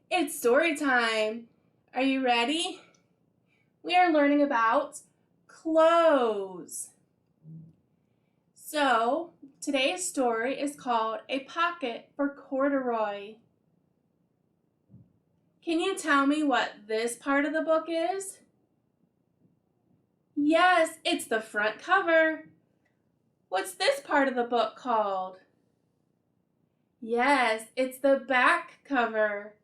It's story time. Are you ready? We are learning about clothes. So, today's story is called A Pocket for Corduroy. Can you tell me what this part of the book is? Yes, it's the front cover. What's this part of the book called? Yes, it's the back cover.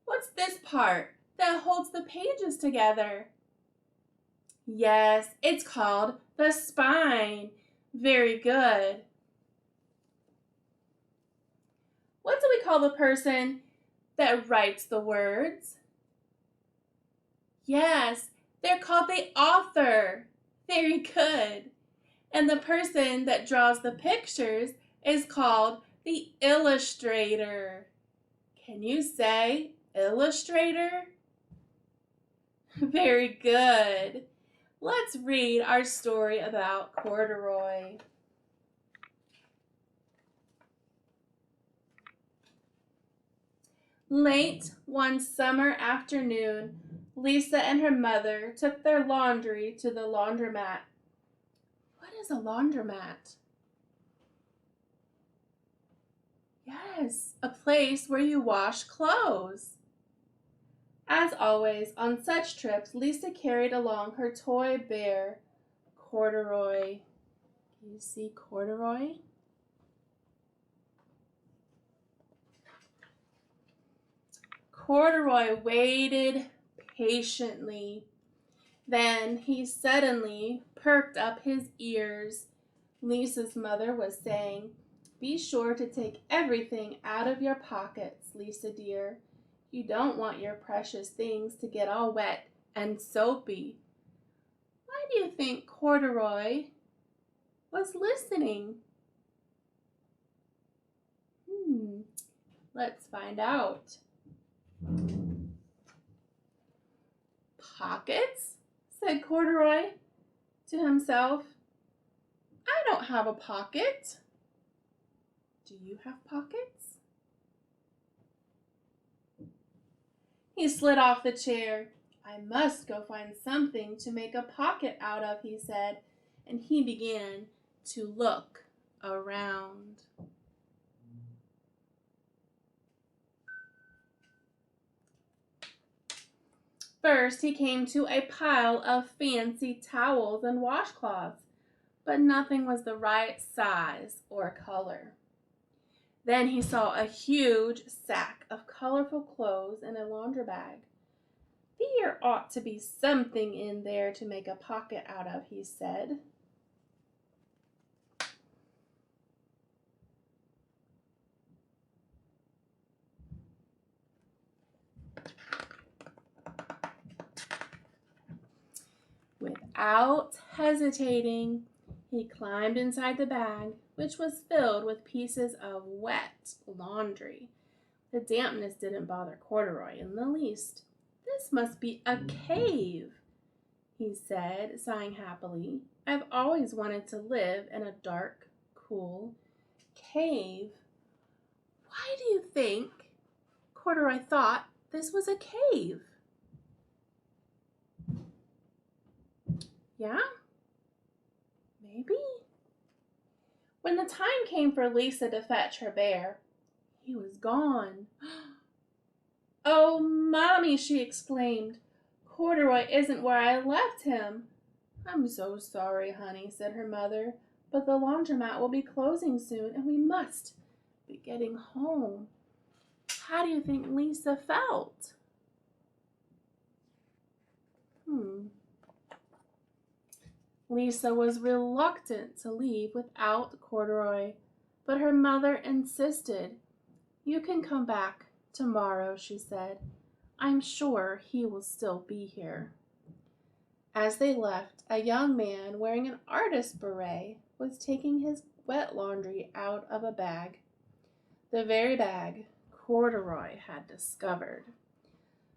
What's this part that holds the pages together? Yes, it's called the spine. Very good. What do we call the person that writes the words? Yes, they're called the author. Very good. And the person that draws the pictures is called the illustrator. Can you say illustrator? Very good. Let's read our story about Corduroy. Late one summer afternoon, Lisa and her mother took their laundry to the laundromat. What is a laundromat? Yes, a place where you wash clothes. As always, on such trips, Lisa carried along her toy bear, Corduroy. Can you see Corduroy? Corduroy waited patiently. Then he suddenly perked up his ears. Lisa's mother was saying, "Be sure to take everything out of your pockets, Lisa dear. You don't want your precious things to get all wet and soapy." Why do you think Corduroy was listening? Let's find out. Pockets? Said Corduroy to himself. I don't have a pocket. Do you have pockets? He slid off the chair. I must go find something to make a pocket out of, he said, and he began to look around. First, he came to a pile of fancy towels and washcloths, but nothing was the right size or color. Then he saw a huge sack of colorful clothes in a laundry bag. There ought to be something in there to make a pocket out of, he said. Without hesitating, he climbed inside the bag, which was filled with pieces of wet laundry. The dampness didn't bother Corduroy in the least. This must be a cave, he said, sighing happily. I've always wanted to live in a dark, cool cave. Why do you think Corduroy thought this was a cave? Yeah? Maybe? When the time came for Lisa to fetch her bear, he was gone. Oh, Mommy, she exclaimed. Corduroy isn't where I left him. I'm so sorry, honey, said her mother, but the laundromat will be closing soon and we must be getting home. How do you think Lisa felt? Lisa was reluctant to leave without Corduroy, but her mother insisted. You can come back tomorrow, she said. I'm sure he will still be here. As they left, a young man wearing an artist's beret was taking his wet laundry out of a bag. The very bag Corduroy had discovered.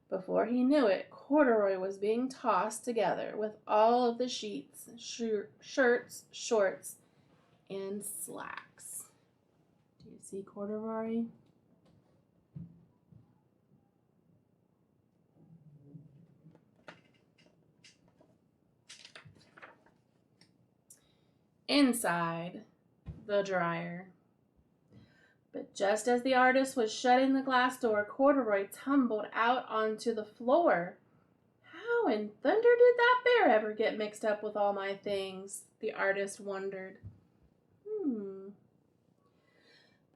Before he knew it, Corduroy was being tossed together with all of the sheets, shirts, shorts, and slacks. Do you see Corduroy? inside the dryer. But just as the artist was shutting the glass door, Corduroy tumbled out onto the floor. How in thunder did that bear ever get mixed up with all my things? The artist wondered.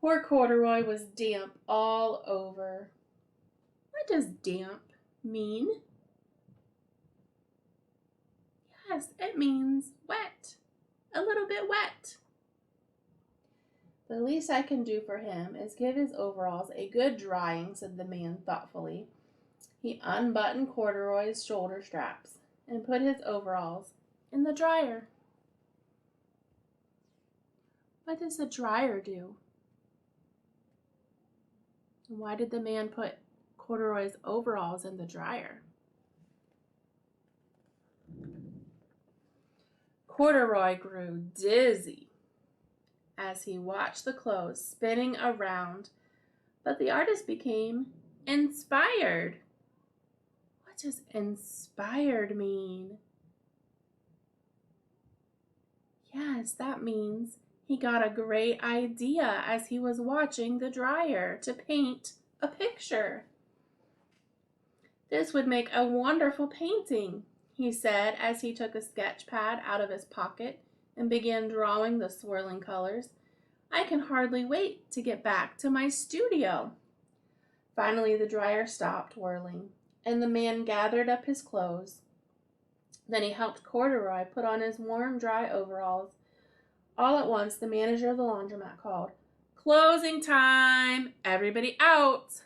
Poor Corduroy was damp all over. What does damp mean? Yes, it means wet. A little bit wet. The least I can do for him is give his overalls a good drying, said the man thoughtfully. He unbuttoned Corduroy's shoulder straps and put his overalls in the dryer. What does the dryer do? And why did the man put Corduroy's overalls in the dryer? Corduroy grew dizzy as he watched the clothes spinning around, but the artist became inspired. What does inspired mean? Yes, that means he got a great idea as he was watching the dryer to paint a picture. This would make a wonderful painting, he said as he took a sketch pad out of his pocket and began drawing the swirling colors. I can hardly wait to get back to my studio. Finally, the dryer stopped whirling, and the man gathered up his clothes. Then he helped Corduroy put on his warm, dry overalls. All at once, the manager of the laundromat called, "Closing time! Everybody out!"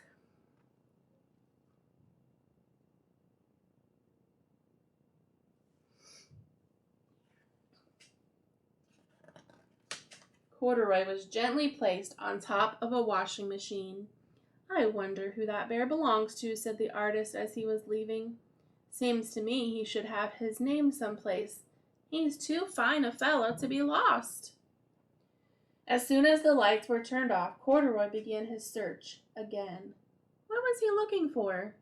Corduroy was gently placed on top of a washing machine. I wonder who that bear belongs to, said the artist as he was leaving. Seems to me he should have his name someplace. He's too fine a fellow to be lost. As soon as the lights were turned off, Corduroy began his search again. What was he looking for?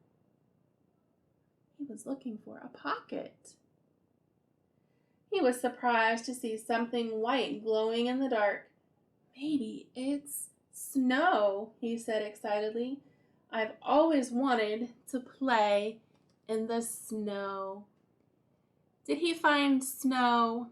He was looking for a pocket. He was surprised to see something white glowing in the dark. Maybe it's snow, he said excitedly. I've always wanted to play in the snow. Did he find snow?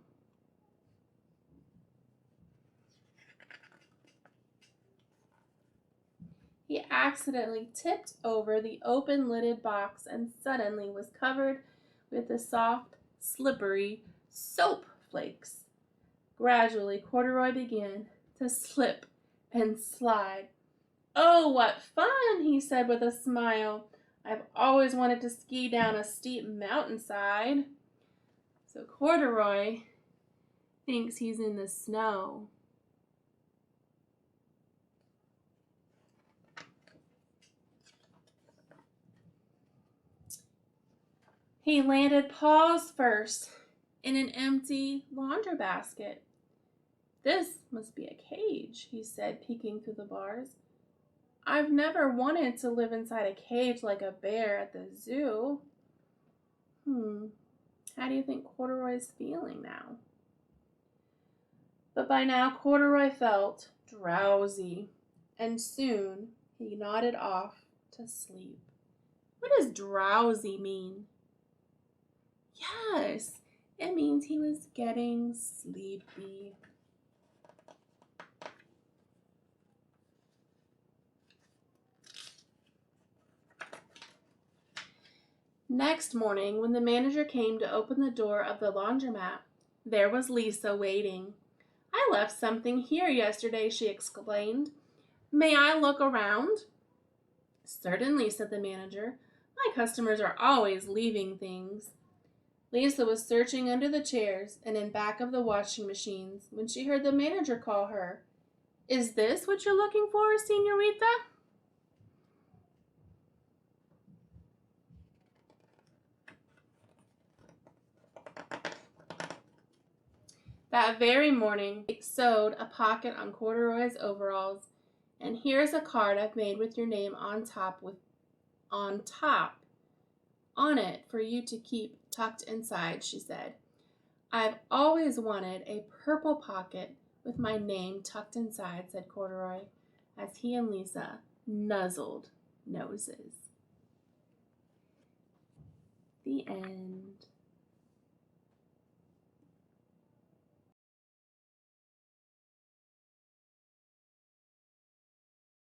He accidentally tipped over the open-lidded box and suddenly was covered with the soft, slippery soap flakes. Gradually, Corduroy began to slip and slide. Oh, what fun, he said with a smile. I've always wanted to ski down a steep mountainside. So Corduroy thinks he's in the snow. He landed paws first in an empty laundry basket. This must be a cage, he said, peeking through the bars. I've never wanted to live inside a cage like a bear at the zoo. How do you think Corduroy's feeling now? But by now, Corduroy felt drowsy, and soon he nodded off to sleep. What does drowsy mean? Yes, it means he was getting sleepy. Next morning, when the manager came to open the door of the laundromat, there was Lisa waiting. I left something here yesterday, she explained. May I look around? Certainly, said the manager. My customers are always leaving things. Lisa was searching under the chairs and in back of the washing machines when she heard the manager call her. Is this what you're looking for, Senorita? That very morning, I sewed a pocket on Corduroy's overalls, and here's a card I've made with your name on top on it for you to keep tucked inside, she said. I've always wanted a purple pocket with my name tucked inside, said Corduroy, as he and Lisa nuzzled noses. The end.